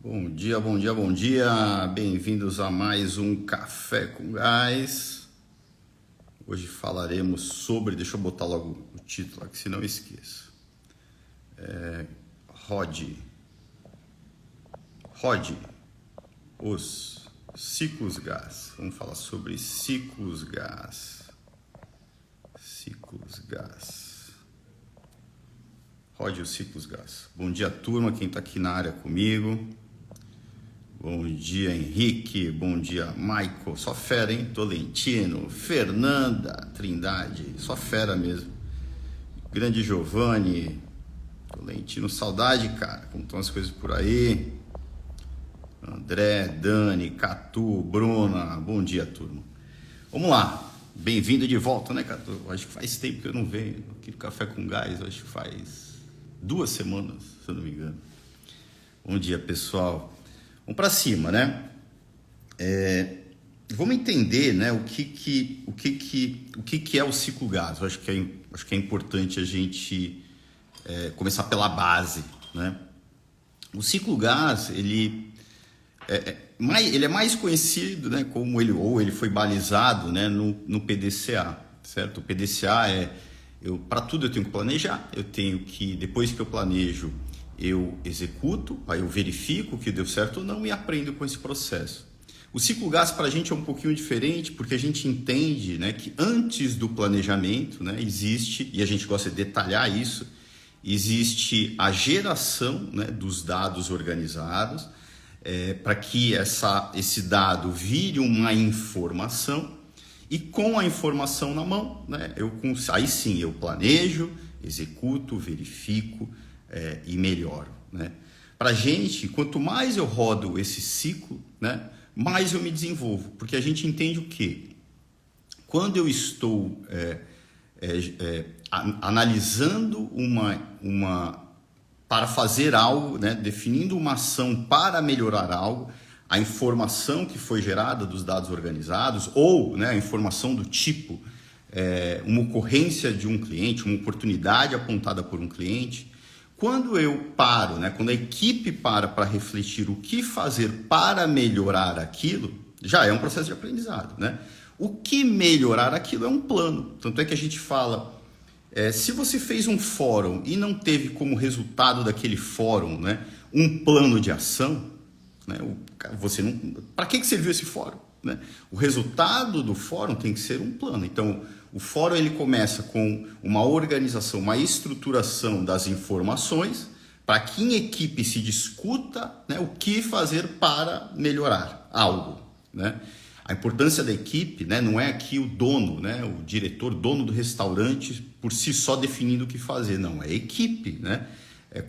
Bom dia, bom dia, bom dia. Bem-vindos a mais um Café com Gás. Hoje falaremos sobre, deixa eu botar logo o título aqui, senão eu esqueço. Rode os ciclos gás. Vamos falar sobre ciclos gás. Rode os ciclos gás. Bom dia, turma, quem está aqui na área comigo. Bom dia, Henrique. Bom dia, Michael. Só fera, hein? Tolentino, Fernanda, Trindade. Só fera mesmo. Grande Giovanni. Tolentino, saudade, cara. Como estão as coisas por aí? André, Dani, Catu, Bruna. Bom dia, turma. Vamos lá. Bem-vindo de volta, né, Catu? Acho que faz tempo que eu não venho aqui no Café com Gás. Acho que faz 2 semanas, se eu não me engano. Bom dia, pessoal. Vamos para cima, né? Vamos entender, né, o que é o ciclo gás. Eu acho que é importante a gente começar pela base, né? O ciclo gás, ele é mais conhecido, né, como ele foi balizado, né, no PDCA, certo? O PDCA para tudo eu tenho que planejar, eu tenho que, depois que eu planejo, eu executo, aí eu verifico que deu certo ou não e aprendo com esse processo. O ciclo gás para a gente é um pouquinho diferente, porque a gente entende, né, que antes do planejamento, né, existe, e a gente gosta de detalhar isso, existe a geração, né, dos dados organizados, para que esse dado vire uma informação, e com a informação na mão, né, aí sim eu planejo, executo, verifico, e melhoro, né? Para a gente, quanto mais eu rodo esse ciclo, né, mais eu me desenvolvo, porque a gente entende o quê? Quando eu estou analisando para fazer algo, né, definindo uma ação para melhorar algo, a informação que foi gerada dos dados organizados ou, né, a informação do tipo uma ocorrência de um cliente, uma oportunidade apontada por um cliente. Quando eu paro, né, quando a equipe para refletir o que fazer para melhorar aquilo, já é um processo de aprendizado, né? O que melhorar aquilo é um plano. Tanto é que a gente fala, se você fez um fórum e não teve como resultado daquele fórum, né, um plano de ação, né, para que serviu esse fórum, né? O resultado do fórum tem que ser um plano. Então, o fórum ele começa com uma organização, uma estruturação das informações para que em equipe se discuta, né, o que fazer para melhorar algo, né? A importância da equipe, né, não é aqui o dono, né, o diretor, dono do restaurante, por si só definindo o que fazer. Não, é a equipe, né?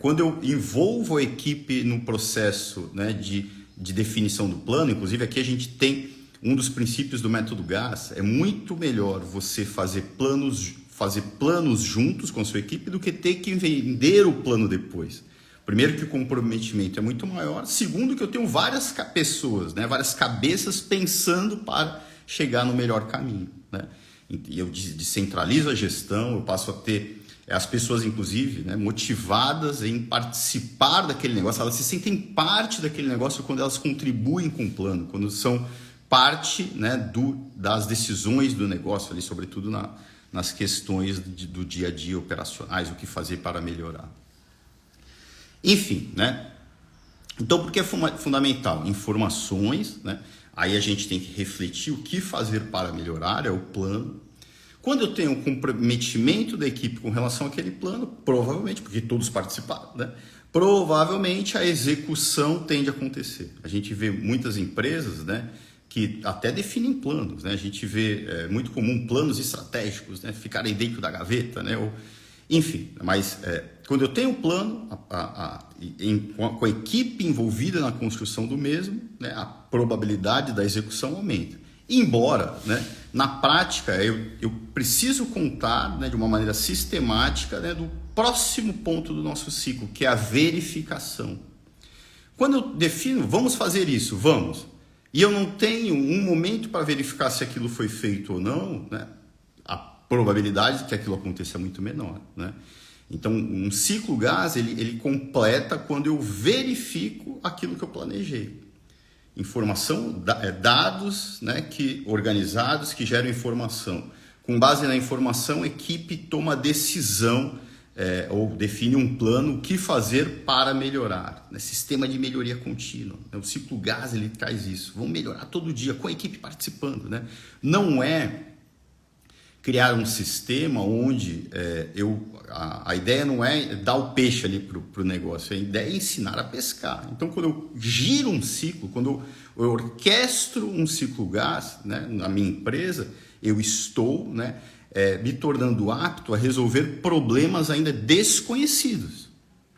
Quando eu envolvo a equipe no processo, né, de definição do plano, inclusive aqui a gente tem um dos princípios do método GAS, é muito melhor você fazer planos juntos com a sua equipe do que ter que vender o plano depois. Primeiro, que o comprometimento é muito maior. Segundo, que eu tenho várias pessoas, né, várias cabeças pensando para chegar no melhor caminho, né? E eu descentralizo a gestão, eu passo a ter as pessoas, inclusive, né, motivadas em participar daquele negócio. Elas se sentem parte daquele negócio quando elas contribuem com o plano, quando são parte, né, das decisões do negócio, ali, sobretudo nas questões do dia a dia operacionais, o que fazer para melhorar. Enfim, né? Então, por que é fundamental? Informações, né? Aí a gente tem que refletir o que fazer para melhorar, é o plano. Quando eu tenho um comprometimento da equipe com relação àquele plano, provavelmente, porque todos participaram, né, provavelmente a execução tende a acontecer. A gente vê muitas empresas, né, que até definem planos, né? A gente vê muito comum planos estratégicos, né, ficarem dentro da gaveta, né? Enfim, mas quando eu tenho um plano, com a equipe envolvida na construção do mesmo, né, a probabilidade da execução aumenta. Embora, né, na prática, eu preciso contar, né, de uma maneira sistemática, né, do próximo ponto do nosso ciclo, que é a verificação. Quando eu defino, vamos fazer isso, vamos, e eu não tenho um momento para verificar se aquilo foi feito ou não, né, a probabilidade de que aquilo aconteça é muito menor, né? Então, um ciclo gás, ele completa quando eu verifico aquilo que eu planejei. Informação, dados, né, organizados que geram informação. Com base na informação, a equipe toma decisão ou define um plano, o que fazer para melhorar. Né? Sistema de melhoria contínua. Né? O ciclo gás, ele traz isso. Vamos melhorar todo dia, com a equipe participando. Né? Não é criar um sistema onde a ideia não é dar o peixe ali para o negócio, a ideia é ensinar a pescar. Então, quando eu giro um ciclo, quando eu orquestro um ciclo gás, né, na minha empresa, eu estou, né, me tornando apto a resolver problemas ainda desconhecidos.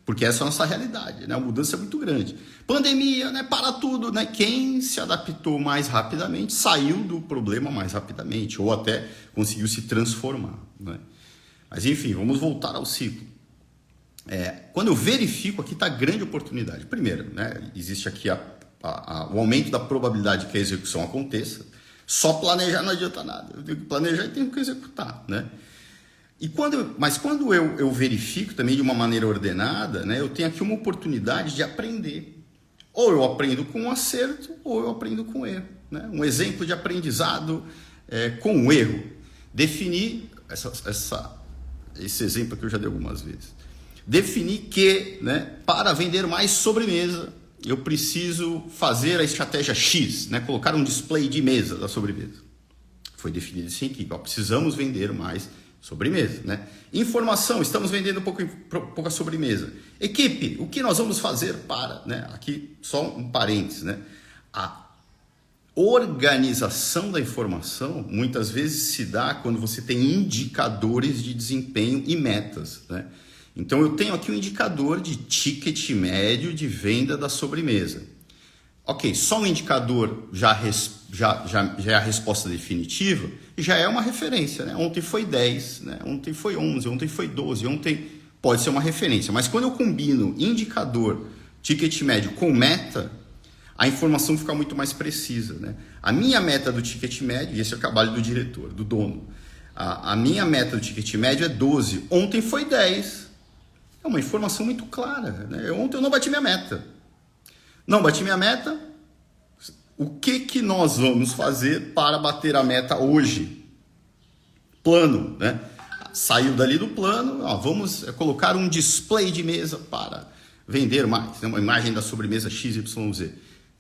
Porque essa é a nossa realidade, né? A mudança é muito grande. Pandemia, né? Para tudo, né? Quem se adaptou mais rapidamente saiu do problema mais rapidamente, ou até conseguiu se transformar, né? Mas enfim, vamos voltar ao ciclo. Quando eu verifico, aqui está a grande oportunidade. Primeiro, né? Existe aqui o aumento da probabilidade que a execução aconteça. Só planejar não adianta nada. Eu tenho que planejar e tenho que executar, né? Mas quando eu verifico também de uma maneira ordenada, né, eu tenho aqui uma oportunidade de aprender. Ou eu aprendo com um acerto, ou eu aprendo com erro. Né? Um exemplo de aprendizado com um erro. Definir, esse exemplo que eu já dei algumas vezes. Definir que, né, para vender mais sobremesa, eu preciso fazer a estratégia X, né, colocar um display de mesa da sobremesa. Foi definido isso em equipe. Precisamos vender mais sobremesa, né? Informação, estamos vendendo pouca sobremesa. Equipe, o que nós vamos fazer para, né? Aqui só um parênteses, né? A organização da informação muitas vezes se dá quando você tem indicadores de desempenho e metas, né? Então eu tenho aqui um indicador de ticket médio de venda da sobremesa. Ok, só um indicador já é a resposta definitiva e já é uma referência, né? Ontem foi 10, né? Ontem foi 11, ontem foi 12, ontem pode ser uma referência. Mas quando eu combino indicador, ticket médio com meta, a informação fica muito mais precisa, né? A minha meta do ticket médio, e esse é o trabalho do diretor, do dono, a minha meta do ticket médio é 12, ontem foi 10. É uma informação muito clara, né? Ontem eu não bati minha meta. Não bati minha meta, o que nós vamos fazer para bater a meta hoje? Plano, né? Saiu dali do plano, vamos colocar um display de mesa para vender mais, né? Uma imagem da sobremesa XYZ.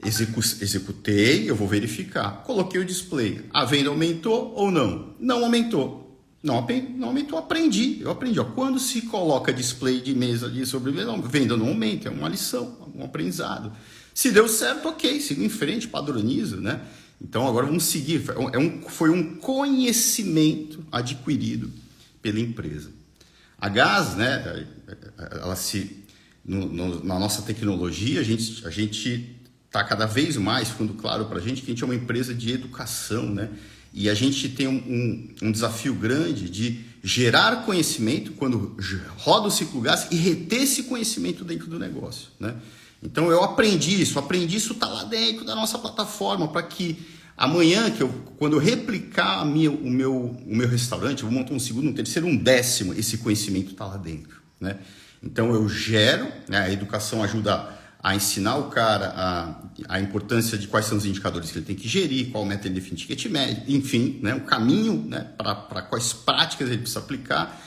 Executei, eu vou verificar. Coloquei o display. A venda aumentou ou não? Não aumentou. Não aumentou, aprendi. Eu aprendi. Quando se coloca display de mesa de sobremesa, a venda não aumenta, é uma lição, um aprendizado. Se deu certo, ok, sigo em frente, padronizo, né? Então agora vamos seguir. Foi um conhecimento adquirido pela empresa. A Gás, né? Na nossa tecnologia, a gente está cada vez mais ficando claro para a gente que a gente é uma empresa de educação, né? E a gente tem um desafio grande de gerar conhecimento quando roda o ciclo gás e reter esse conhecimento dentro do negócio, né? Então eu aprendi isso está lá dentro da nossa plataforma para que amanhã, quando eu replicar o meu restaurante, eu vou montar um segundo, um terceiro, um décimo, esse conhecimento está lá dentro, né? Então eu gero, né? A educação ajuda a ensinar o cara a importância de quais são os indicadores que ele tem que gerir, qual meta ele define ticket médio, enfim, né, o caminho, né, para quais práticas ele precisa aplicar.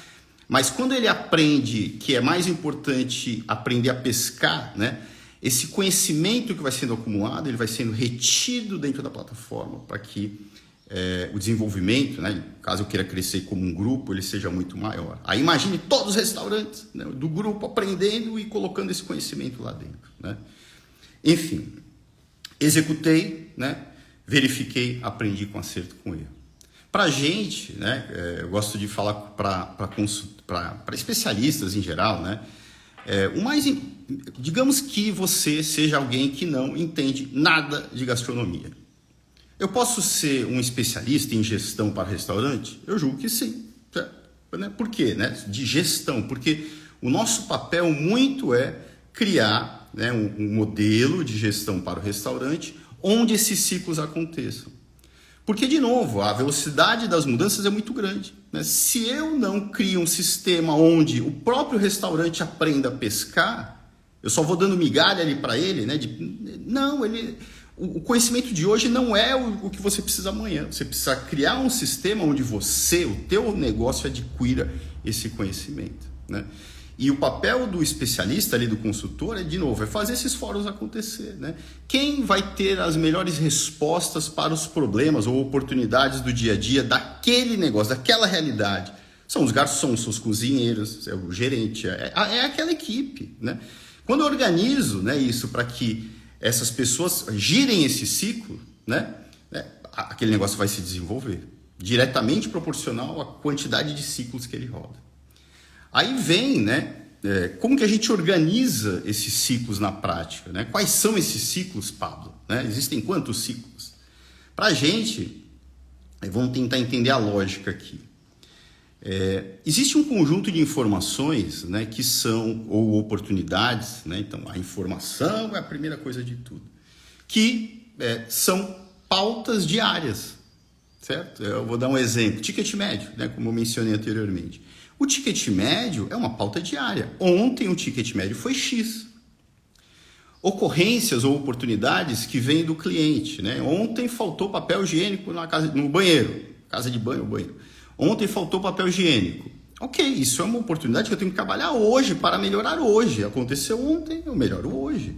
Mas quando ele aprende que é mais importante aprender a pescar, né, esse conhecimento que vai sendo acumulado, ele vai sendo retido dentro da plataforma para que o desenvolvimento, né, caso eu queira crescer como um grupo, ele seja muito maior. Aí imagine todos os restaurantes, né, do grupo aprendendo e colocando esse conhecimento lá dentro, né? Enfim, executei, né, verifiquei, aprendi com acerto, com erro. Para a gente, né, eu gosto de falar para especialistas em geral, né, digamos que você seja alguém que não entende nada de gastronomia. Eu posso ser um especialista em gestão para restaurante? Eu julgo que sim. Por quê? Né? De gestão, porque o nosso papel muito é criar, né, um modelo de gestão para o restaurante onde esses ciclos aconteçam. Porque, de novo, a velocidade das mudanças é muito grande, né? Se eu não crio um sistema onde o próprio restaurante aprenda a pescar, eu só vou dando migalha ali para ele, né? O conhecimento de hoje não é o que você precisa amanhã. Você precisa criar um sistema onde o teu negócio adquira esse conhecimento, né? E o papel do especialista ali, do consultor, de novo, é fazer esses fóruns acontecer, né? Quem vai ter as melhores respostas para os problemas ou oportunidades do dia a dia daquele negócio, daquela realidade? São os garçons, são os cozinheiros, é o gerente, é aquela equipe, né? Quando eu organizo, né, isso para que essas pessoas girem esse ciclo, né, aquele negócio vai se desenvolver, diretamente proporcional à quantidade de ciclos que ele roda. Aí vem, né, como que a gente organiza esses ciclos na prática, né? Quais são esses ciclos, Pablo? Né? Existem quantos ciclos? Para a gente, vamos tentar entender a lógica aqui. Existe um conjunto de informações, né, que são, ou oportunidades, né? Então a informação é a primeira coisa de tudo, que são pautas diárias, certo? Eu vou dar um exemplo, ticket médio, né, como eu mencionei anteriormente. O ticket médio é uma pauta diária. Ontem o ticket médio foi X. Ocorrências ou oportunidades que vêm do cliente, né? Ontem faltou papel higiênico no banheiro, casa de banho ou banheiro. Ontem faltou papel higiênico. Ok, isso é uma oportunidade que eu tenho que trabalhar hoje para melhorar hoje. Aconteceu ontem, eu melhoro hoje.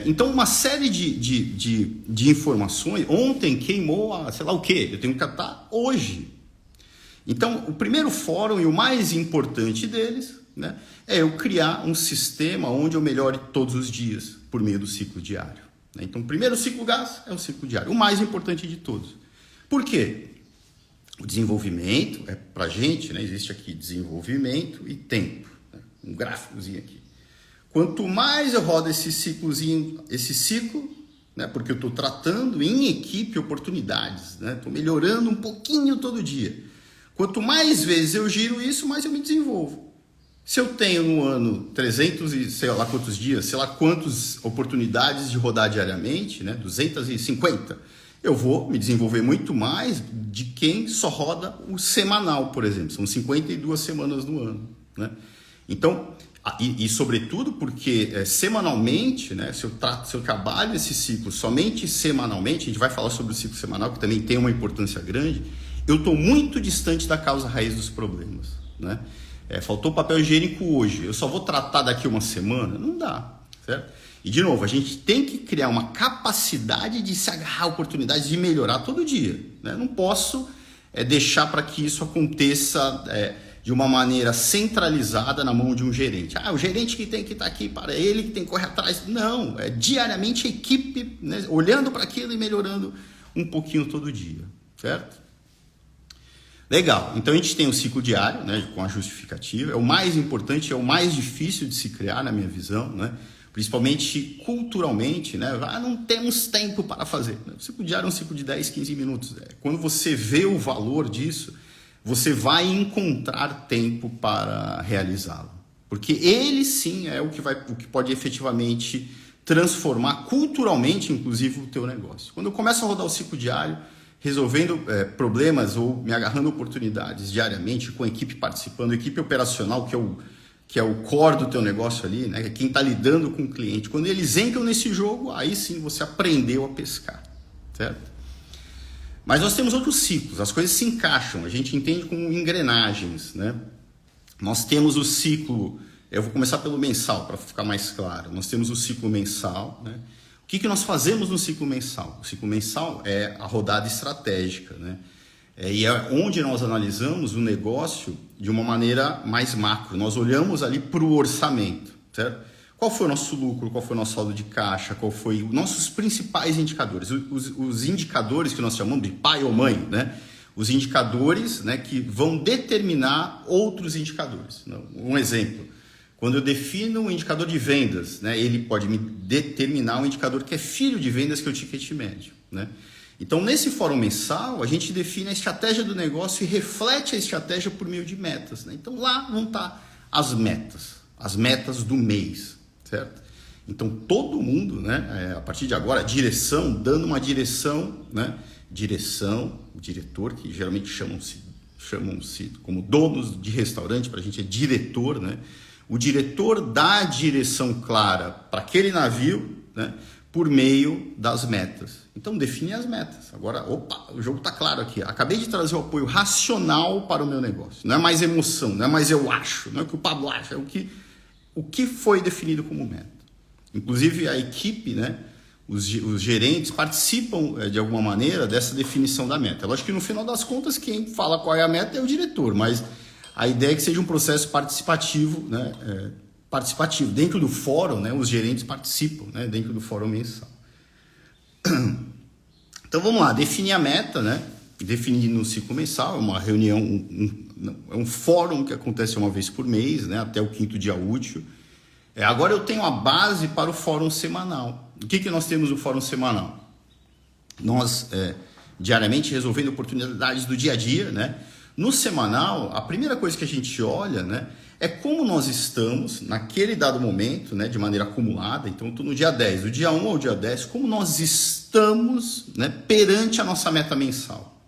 Então, uma série de informações. Ontem queimou, sei lá o quê, eu tenho que tratar hoje. Então, o primeiro fórum e o mais importante deles, né, é eu criar um sistema onde eu melhore todos os dias por meio do ciclo diário, né? Então, o primeiro ciclo gás é o ciclo diário, o mais importante de todos. Por quê? O desenvolvimento, para a gente, né, existe aqui desenvolvimento e tempo, né, um gráficozinho aqui. Quanto mais eu rodo esse ciclo, né, porque eu estou tratando em equipe oportunidades, né, estou melhorando um pouquinho todo dia. Quanto mais vezes eu giro isso, mais eu me desenvolvo. Se eu tenho no ano 300 e sei lá quantos dias, sei lá quantas oportunidades de rodar diariamente, né, 250, eu vou me desenvolver muito mais de quem só roda o semanal, por exemplo. São 52 semanas no ano, né? Então, e sobretudo porque semanalmente, né, se eu trabalho esse ciclo somente semanalmente, a gente vai falar sobre o ciclo semanal, que também tem uma importância grande, eu estou muito distante da causa raiz dos problemas, né? Faltou papel higiênico hoje, eu só vou tratar daqui uma semana? Não dá, certo? E, de novo, a gente tem que criar uma capacidade de se agarrar a oportunidades de melhorar todo dia, né? Não posso deixar para que isso aconteça de uma maneira centralizada na mão de um gerente. O gerente que tem que estar aqui para ele, que tem que correr atrás. Não, diariamente a equipe, né, olhando para aquilo e melhorando um pouquinho todo dia, certo? Legal, então a gente tem o ciclo diário, né, com a justificativa, é o mais importante, é o mais difícil de se criar na minha visão, né, principalmente culturalmente, né, não temos tempo para fazer. O ciclo diário é um ciclo de 10, 15 minutos. Quando você vê o valor disso, você vai encontrar tempo para realizá-lo, porque ele sim é o que pode efetivamente transformar culturalmente, inclusive, o teu negócio. Quando eu começo a rodar o ciclo diário, resolvendo problemas ou me agarrando oportunidades diariamente, com a equipe participando, a equipe operacional, que é o core do teu negócio ali, né? Quem está lidando com o cliente. Quando eles entram nesse jogo, aí sim você aprendeu a pescar, certo? Mas nós temos outros ciclos, as coisas se encaixam, a gente entende como engrenagens, né? Nós temos o ciclo, eu vou começar pelo mensal, para ficar mais claro. Nós temos o ciclo mensal, né? O que nós fazemos no ciclo mensal? O ciclo mensal é a rodada estratégica, né? E é onde nós analisamos o negócio de uma maneira mais macro. Nós olhamos ali para o orçamento, certo? Qual foi o nosso lucro, qual foi o nosso saldo de caixa, qual foi os nossos principais indicadores. Os indicadores que nós chamamos de pai ou mãe, né? Os indicadores, né, que vão determinar outros indicadores. Um exemplo. Quando eu defino um indicador de vendas, né, ele pode me determinar um indicador que é filho de vendas, que é o ticket médio, né? Então, nesse fórum mensal, a gente define a estratégia do negócio e reflete a estratégia por meio de metas, né? Então, lá vão estar as metas do mês, certo? Então, todo mundo, né, a partir de agora, dando uma direção, né, direção, o diretor, que geralmente chamam-se como donos de restaurante, para a gente é diretor, né? O diretor dá a direção clara para aquele navio, né? Por meio das metas. Então define as metas. Agora, opa, o jogo está claro aqui. Acabei de trazer o apoio racional para o meu negócio. Não é mais emoção, não é mais eu acho, não é o que o Pablo acha, é o que foi definido como meta. Inclusive a equipe, né? Os gerentes participam de alguma maneira dessa definição da meta. Lógico que no final das contas quem fala qual é a meta é o diretor, mas a ideia é que seja um processo participativo, né? Participativo. Dentro do fórum, né, os gerentes participam, né, dentro do fórum mensal. Então vamos lá, definir a meta, né? Definir no ciclo mensal, é uma reunião, é um fórum que acontece uma vez por mês, né, até o 5º dia útil. Agora eu tenho a base para o fórum semanal. O que nós temos no fórum semanal? Nós, diariamente, resolvendo oportunidades do dia a dia, né? No semanal, a primeira coisa que a gente olha, né, é como nós estamos naquele dado momento, né, de maneira acumulada. Então, estou no dia 10, do dia 1 ao dia 10, como nós estamos, né, perante a nossa meta mensal.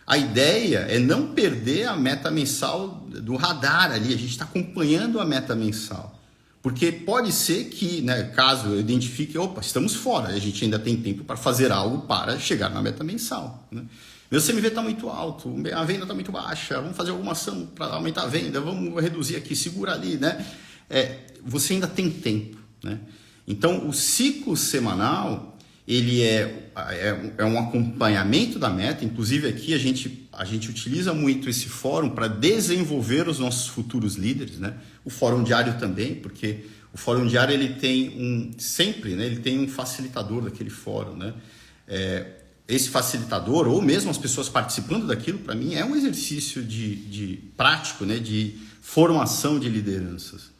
A ideia é não perder a meta mensal do radar ali, a gente está acompanhando a meta mensal. Porque pode ser que, né, caso eu identifique, opa, estamos fora, a gente ainda tem tempo para fazer algo para chegar na meta mensal, né? Meu CMV está muito alto, a venda está muito baixa, vamos fazer alguma ação para aumentar a venda, vamos reduzir aqui, segura ali, né? Você ainda tem tempo, né? Então, o ciclo semanal, ele é um acompanhamento da meta. Inclusive aqui a gente utiliza muito esse fórum para desenvolver os nossos futuros líderes, né? O fórum diário também, porque o fórum diário ele tem sempre, né? Ele tem um facilitador daquele fórum, né? Esse facilitador, ou mesmo as pessoas participando daquilo, para mim é um exercício de prático, né, de formação de lideranças.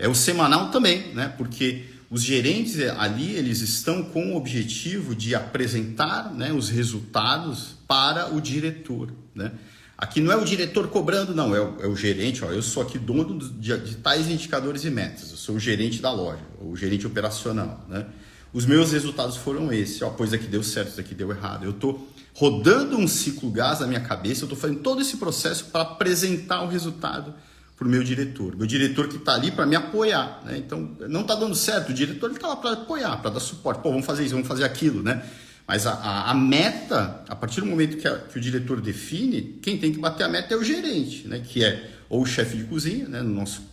O semanal também, né, porque os gerentes ali eles estão com o objetivo de apresentar, né, os resultados para o diretor, né? Aqui não é o diretor cobrando, não, é o gerente. Ó, eu sou aqui dono de tais indicadores e metas, eu sou o gerente da loja, o gerente operacional, né? Os meus resultados foram esses, ó, pois aqui deu certo, isso aqui deu errado. Eu estou rodando um ciclo gás na minha cabeça, eu estou fazendo todo esse processo para apresentar o resultado para o meu diretor. Meu diretor que está ali para me apoiar, né? Então, não está dando certo, o diretor está lá para apoiar, para dar suporte. Pô, vamos fazer isso, vamos fazer aquilo, né? Mas a meta, a partir do momento que o diretor define, quem tem que bater a meta é o gerente, né? Que é ou o chefe de cozinha, né?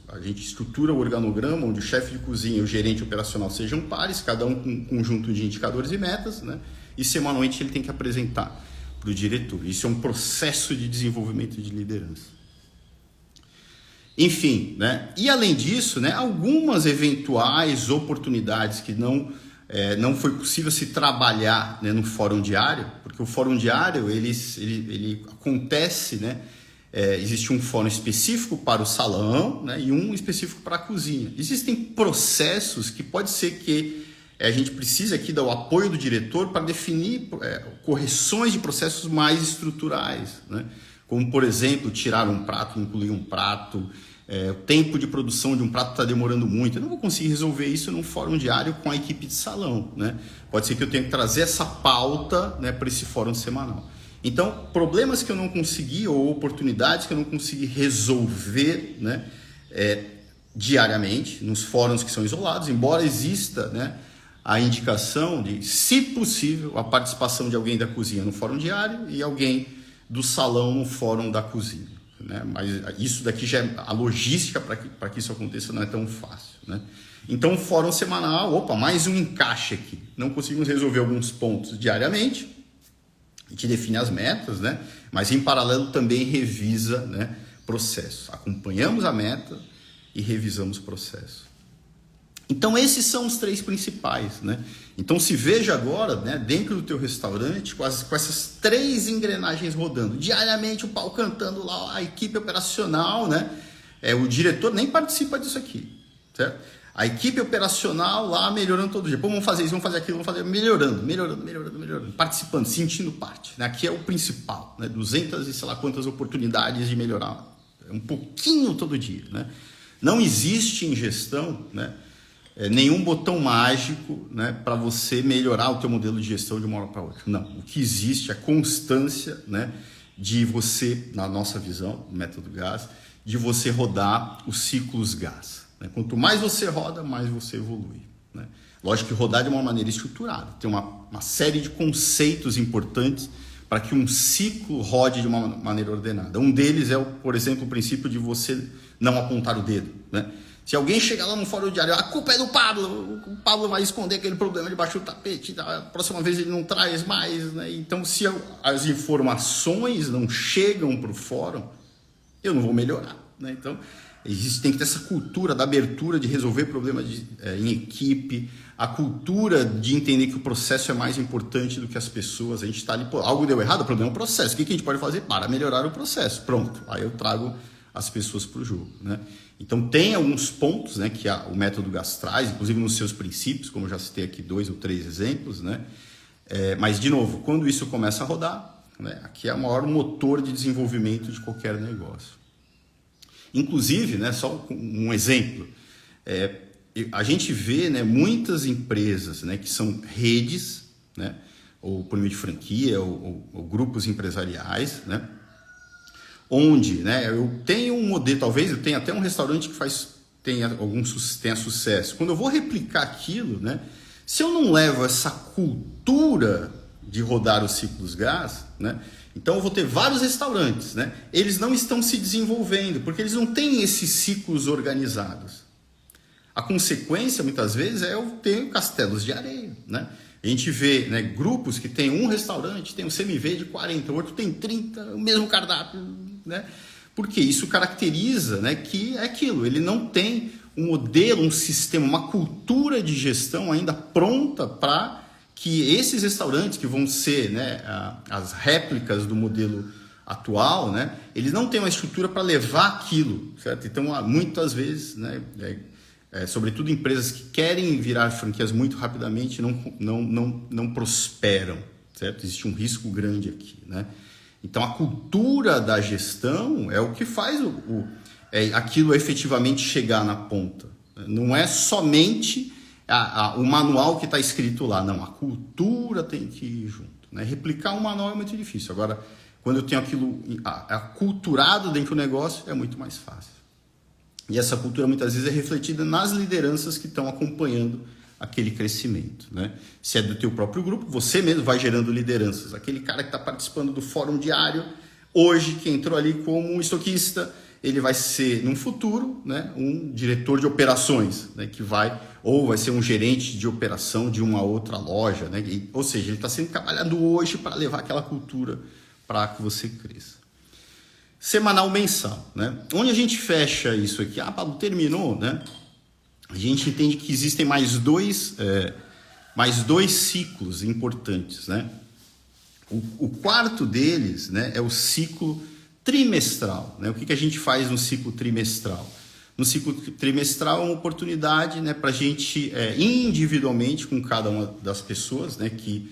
A gente estrutura o organograma onde o chefe de cozinha e o gerente operacional sejam pares, cada um com um conjunto de indicadores e metas, né? E semanalmente ele tem que apresentar para o diretor. Isso é um processo de desenvolvimento de liderança. Enfim, né? E além disso, né, algumas eventuais oportunidades que não foi possível se trabalhar, né, no fórum diário, porque o fórum diário ele acontece, né? Existe um fórum específico para o salão, né, e um específico para a cozinha. Existem processos que pode ser que a gente precise aqui do apoio do diretor para definir correções de processos mais estruturais, né? Como, por exemplo, tirar um prato, incluir um prato, o tempo de produção de um prato está demorando muito. Eu não vou conseguir resolver isso num fórum diário com a equipe de salão, né? Pode ser que eu tenha que trazer essa pauta, né, para esse fórum semanal. Então, problemas que eu não consegui ou oportunidades que eu não consegui resolver, né, diariamente, nos fóruns que são isolados, embora exista, né, a indicação de, se possível, a participação de alguém da cozinha no fórum diário e alguém do salão no fórum da cozinha, né? Mas isso daqui já a logística para que isso aconteça não é tão fácil, né? Então, fórum semanal, mais um encaixe aqui. Não conseguimos resolver alguns pontos diariamente, a gente define as metas, né? Mas em paralelo também revisa, né, processo. Acompanhamos a meta e revisamos o processo. Então esses são os 3 principais, né? Então se veja agora, né, dentro do teu restaurante com essas 3 engrenagens rodando. Diariamente o pau cantando lá, a equipe operacional, né? O diretor nem participa disso aqui, certo? A equipe operacional lá melhorando todo dia. Pô, vamos fazer isso, vamos fazer aquilo, vamos fazer... Melhorando. Participando, sentindo parte, né? Aqui é o principal, né? 200 e sei lá quantas oportunidades de melhorar. Um pouquinho todo dia, né? Não existe em gestão, né, nenhum botão mágico, né, para você melhorar o teu modelo de gestão de uma hora para outra. Não, o que existe é a constância, né, de você, na nossa visão, do método GAS, de você rodar os ciclos GAS. Né? Quanto mais você roda, mais você evolui. Né? Lógico que rodar de uma maneira estruturada. Tem uma série de conceitos importantes para que um ciclo rode de uma maneira ordenada. Um deles é, por exemplo, o princípio de você não apontar o dedo. Né? Se alguém chegar lá no fórum diário, a culpa é do Pablo, o Pablo vai esconder aquele problema debaixo do tapete, a próxima vez ele não traz mais. Né? Então, se as informações não chegam para o fórum, eu não vou melhorar. Né? Então, tem que ter essa cultura da abertura de resolver problemas em equipe, a cultura de entender que o processo é mais importante do que as pessoas. A gente está ali, algo deu errado, o problema é o processo. O que a gente pode fazer para melhorar o processo? Pronto, aí eu trago as pessoas para o jogo. Né? Então, tem alguns pontos, né, que o método GAS traz, inclusive nos seus princípios, como eu já citei aqui 2 ou 3 exemplos. Né? Mas, de novo, quando isso começa a rodar, né, aqui é o maior motor de desenvolvimento de qualquer negócio. Inclusive, né, só um exemplo, a gente vê, né, muitas empresas, né, que são redes, né, ou por meio de franquia, ou grupos empresariais, né, onde, né, eu tenho um modelo, talvez eu tenha até um restaurante que tenha sucesso. Quando eu vou replicar aquilo, né, se eu não levo essa cultura de rodar os ciclos GAS, né, então eu vou ter vários restaurantes, né, eles não estão se desenvolvendo, porque eles não têm esses ciclos organizados. A consequência, muitas vezes, é eu ter castelos de areia. Né? A gente vê, né, grupos que tem um restaurante, tem um CMV de 40, o outro tem 30, o mesmo cardápio. Né? Porque isso caracteriza, né, que é aquilo, ele não tem um modelo, um sistema, uma cultura de gestão ainda pronta para que esses restaurantes que vão ser, né, as réplicas do modelo atual, né, eles não têm uma estrutura para levar aquilo. Certo? Então, muitas vezes, né, sobretudo empresas que querem virar franquias muito rapidamente, não prosperam, certo? Existe um risco grande aqui, né? Então, a cultura da gestão é o que faz aquilo efetivamente chegar na ponta. Não é somente o manual que está escrito lá, não. A cultura tem que ir junto. Né? Replicar um manual é muito difícil. Agora, quando eu tenho aquilo aculturado dentro do negócio, é muito mais fácil. E essa cultura muitas vezes é refletida nas lideranças que estão acompanhando aquele crescimento. Né? Se é do teu próprio grupo, você mesmo vai gerando lideranças. Aquele cara que está participando do fórum diário, hoje que entrou ali como um estoquista, ele vai ser, num futuro, né, um diretor de operações, né, ou vai ser um gerente de operação de uma outra loja. Né? Ou seja, ele está sendo trabalhado hoje para levar aquela cultura para que você cresça. Semanal, mensal, né? Onde a gente fecha isso aqui? Pablo, terminou, né? A gente entende que existem mais dois ciclos importantes, né? O quarto deles, né, é o ciclo trimestral, né? O que a gente faz no ciclo trimestral? No ciclo trimestral é uma oportunidade, né, para a gente individualmente com cada uma das pessoas, né, que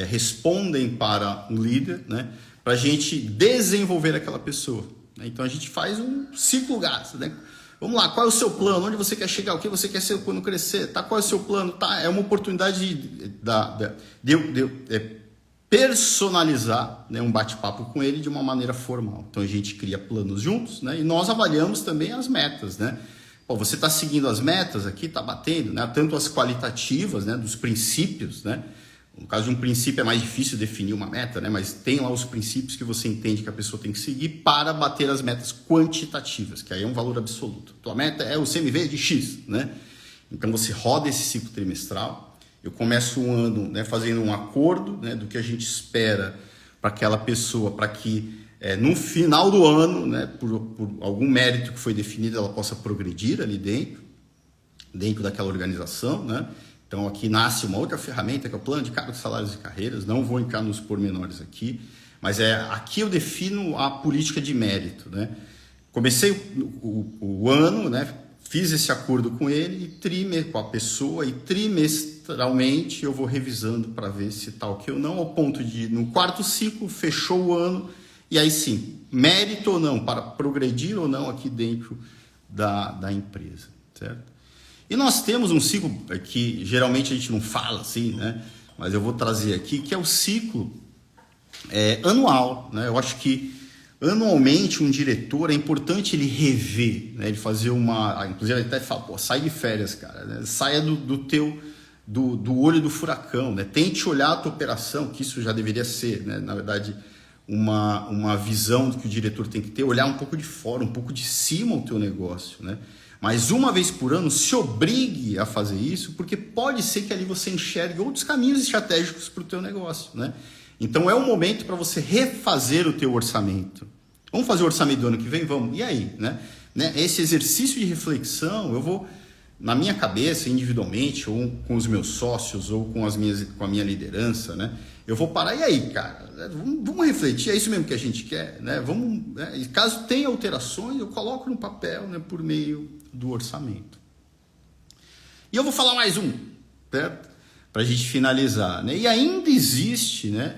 respondem para um líder, né, para a gente desenvolver aquela pessoa. Então a gente faz um ciclo GAS. Né? Vamos lá, qual é o seu plano? Onde você quer chegar? O que você quer ser quando crescer? Tá? Qual é o seu plano? Tá? É uma oportunidade de personalizar, né, um bate-papo com ele de uma maneira formal. Então a gente cria planos juntos, né, e nós avaliamos também as metas. Né? Você está seguindo as metas aqui, está batendo, né? Tanto as qualitativas, né, dos princípios, né? No caso de um princípio é mais difícil definir uma meta, né? Mas tem lá os princípios que você entende que a pessoa tem que seguir para bater as metas quantitativas, que aí é um valor absoluto. Tua meta é o CMV de X, né? Então você roda esse ciclo trimestral. Eu começo um ano, né, fazendo um acordo, né, do que a gente espera para aquela pessoa, para que no final do ano, né, por algum mérito que foi definido, ela possa progredir ali dentro daquela organização, né? Então, aqui nasce uma outra ferramenta, que é o plano de cargos, salários e carreiras. Não vou entrar nos pormenores aqui, mas aqui eu defino a política de mérito. Né? Comecei o ano, né? Fiz esse acordo com ele, com a pessoa, e trimestralmente eu vou revisando para ver se está ok ou não, ao ponto de, no quarto ciclo, fechou o ano, e aí sim, mérito ou não, para progredir ou não aqui dentro da empresa, certo? E nós temos um ciclo que geralmente a gente não fala assim, né? Mas eu vou trazer aqui, que é o ciclo anual, né? Eu acho que anualmente um diretor é importante ele rever, né? Ele fazer inclusive ele até fala, pô, sai de férias, cara, né? Saia do olho do furacão, né? Tente olhar a tua operação, que isso já deveria ser, né? Na verdade, uma visão que o diretor tem que ter, olhar um pouco de fora, um pouco de cima o teu negócio, né? Mas uma vez por ano se obrigue a fazer isso, porque pode ser que ali você enxergue outros caminhos estratégicos para o teu negócio, né? Então é um momento para você refazer o teu orçamento. Vamos fazer o orçamento do ano que vem? Vamos. E aí, né? Esse exercício de reflexão, eu vou, na minha cabeça, individualmente, ou com os meus sócios, ou com a minha liderança, né? Eu vou parar, e aí, cara? Vamos refletir, é isso mesmo que a gente quer, né? Vamos, né? E caso tenha alterações, eu coloco no papel, né? Por meio do orçamento. E eu vou falar mais um, certo? Para a gente finalizar, né? E ainda existe, né,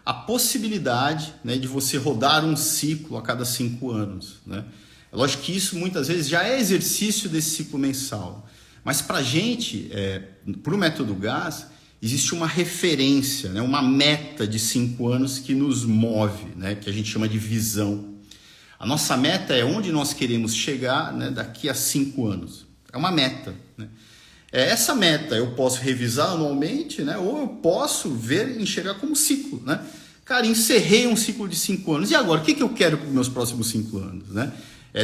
a possibilidade, né, de você rodar um ciclo a cada 5 anos, né? É lógico que isso muitas vezes já é exercício desse ciclo mensal, mas para a gente, para o método GAS, existe uma referência, né, uma meta de 5 anos que nos move, né, que a gente chama de visão. A nossa meta é onde nós queremos chegar, né, daqui a 5 anos. É uma meta, né? Essa meta eu posso revisar anualmente, né? Ou eu posso ver e enxergar como ciclo, né? Cara, encerrei um ciclo de 5 anos. E agora, o que eu quero para os meus próximos 5 anos, né?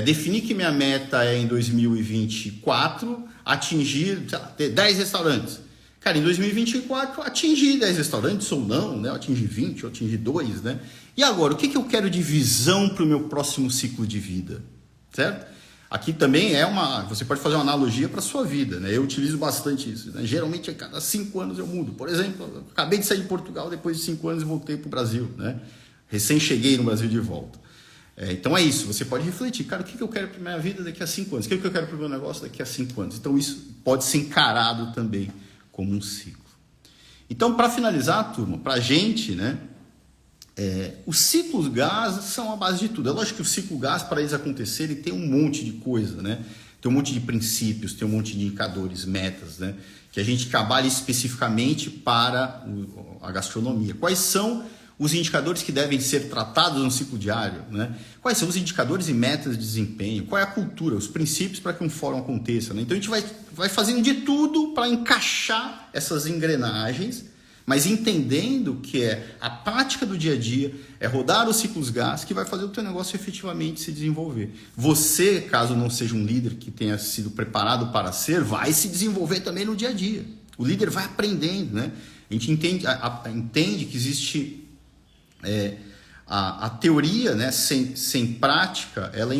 Definir que minha meta é em 2024 atingir, sei lá, ter 10 restaurantes. Cara, em 2024 atingir 10 restaurantes ou não, né? Atingir 20 ou atingir 2, né? E agora, o que eu quero de visão para o meu próximo ciclo de vida, certo? Aqui também você pode fazer uma analogia para a sua vida, né? Eu utilizo bastante isso, né? Geralmente a cada 5 anos eu mudo. Por exemplo, eu acabei de sair de Portugal depois de 5 anos e voltei para o Brasil, né? Recém cheguei no Brasil de volta. Então é isso, você pode refletir, cara, o que eu quero para a minha vida daqui a 5 anos? O que eu quero para o meu negócio daqui a 5 anos? Então isso pode ser encarado também como um ciclo. Então, para finalizar, turma, para a gente, né? Os ciclos GAS são a base de tudo. É lógico que o ciclo GAS, para eles acontecerem, tem um monte de coisa, né? Tem um monte de princípios, tem um monte de indicadores, metas, né? Que a gente trabalha especificamente para a gastronomia. Quais são os indicadores que devem ser tratados no ciclo diário, né? Quais são os indicadores e metas de desempenho? Qual é a cultura, os princípios para que um fórum aconteça, né? Então a gente vai fazendo de tudo para encaixar essas engrenagens, mas entendendo que a prática do dia a dia, é rodar os ciclos GAS que vai fazer o teu negócio efetivamente se desenvolver. Você, caso não seja um líder que tenha sido preparado para ser, vai se desenvolver também no dia a dia. O líder vai aprendendo, né? A gente entende que existe a teoria, né, sem prática, ela é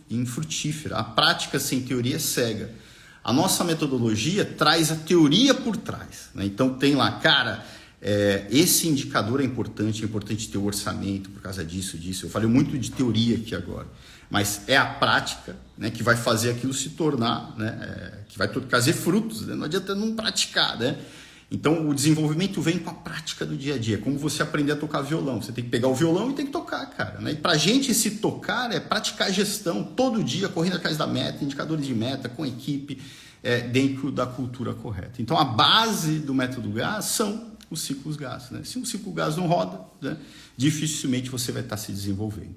infrutífera. A prática sem teoria é cega. A nossa metodologia traz a teoria por trás, né? Então tem lá, cara, esse indicador é importante ter o orçamento por causa disso. Eu falei muito de teoria aqui agora, mas é a prática, né, que vai fazer aquilo se tornar, né, que vai trazer frutos, né? Não adianta não praticar, né? Então o desenvolvimento vem com a prática do dia a dia, como você aprender a tocar violão. Você tem que pegar o violão e tem que tocar, cara, né? E pra gente se tocar é praticar gestão todo dia, correndo atrás da meta, indicadores de meta, com equipe, dentro da cultura correta. Então a base do método GAS são os ciclos GAS, né? Se um ciclo GAS não roda, né, dificilmente você vai estar se desenvolvendo.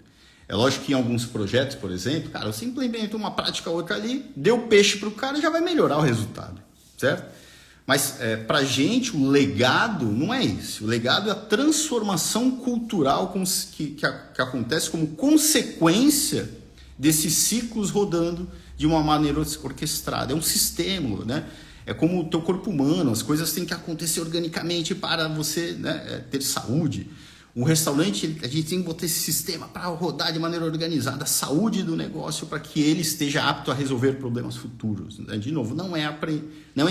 É lógico que em alguns projetos, por exemplo, cara, você implementa uma prática ou outra ali, deu peixe para o cara e já vai melhorar o resultado, certo? Mas para a gente o legado não é isso. O legado é a transformação cultural que acontece como consequência desses ciclos rodando de uma maneira orquestrada. É um sistema, né? É como o teu corpo humano, as coisas têm que acontecer organicamente para você, né, ter saúde. O restaurante, a gente tem que botar esse sistema para rodar de maneira organizada, a saúde do negócio para que ele esteja apto a resolver problemas futuros, né? De novo, não é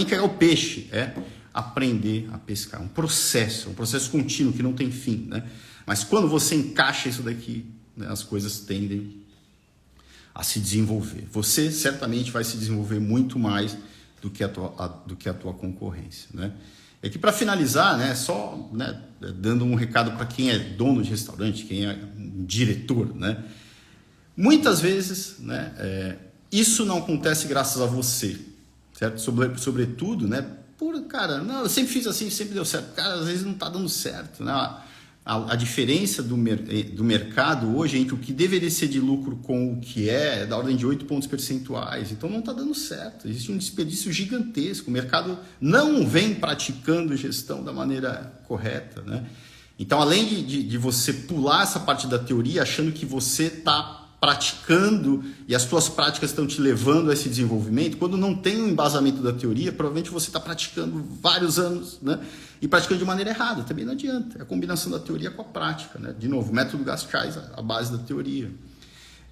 entregar o peixe, é aprender a pescar. Um processo contínuo que não tem fim, né? Mas quando você encaixa isso daqui, né, as coisas tendem a se desenvolver. Você certamente vai se desenvolver muito mais do que a tua concorrência, né? É que para finalizar, né, só, né, dando um recado para quem é dono de restaurante, quem é um diretor, né, muitas vezes, né, isso não acontece graças a você, certo? Sobretudo, né? Cara, não, eu sempre fiz assim, sempre deu certo. Cara, às vezes não está dando certo, né? A diferença do mercado hoje entre o que deveria ser de lucro com o que é da ordem de 8 pontos percentuais. Então não está dando certo. Existe um desperdício gigantesco. O mercado não vem praticando gestão da maneira correta, né? Então, além de você pular essa parte da teoria achando que você está praticando e as suas práticas estão te levando a esse desenvolvimento, quando não tem um embasamento da teoria, provavelmente você está praticando vários anos, né? E praticando de maneira errada, também não adianta. É a combinação da teoria com a prática, né? De novo, o método Gaskais, a base da teoria.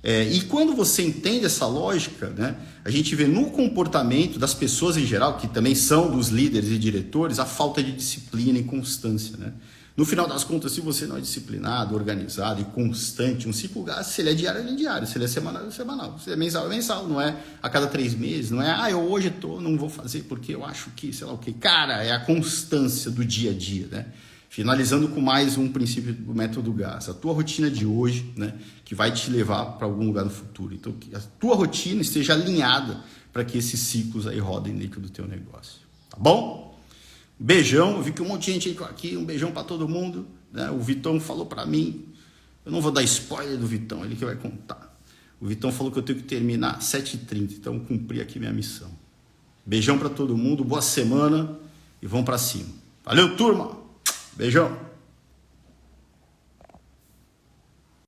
E quando você entende essa lógica, né, a gente vê no comportamento das pessoas em geral, que também são dos líderes e diretores, a falta de disciplina e constância, né? No final das contas, se você não é disciplinado, organizado e constante, um ciclo gasto, se ele é diário, ele é diário. Se ele é semanal, ele é semanal. Se é mensal, é mensal. Não é a cada 3 meses. Não é, eu hoje não vou fazer porque eu acho que, sei lá o quê. Cara, é a constância do dia a dia, né? Finalizando com mais um princípio do método GAS. A tua rotina de hoje, né, que vai te levar para algum lugar no futuro. Então, que a tua rotina esteja alinhada para que esses ciclos aí rodem dentro do teu negócio. Tá bom? Beijão, eu vi que um monte de gente aqui, um beijão para todo mundo, né? O Vitão falou para mim, eu não vou dar spoiler do Vitão, ele que vai contar. O Vitão falou que eu tenho que terminar às 7h30, então eu cumpri aqui minha missão. Beijão para todo mundo, boa semana e vamos para cima. Valeu, turma! Beijão!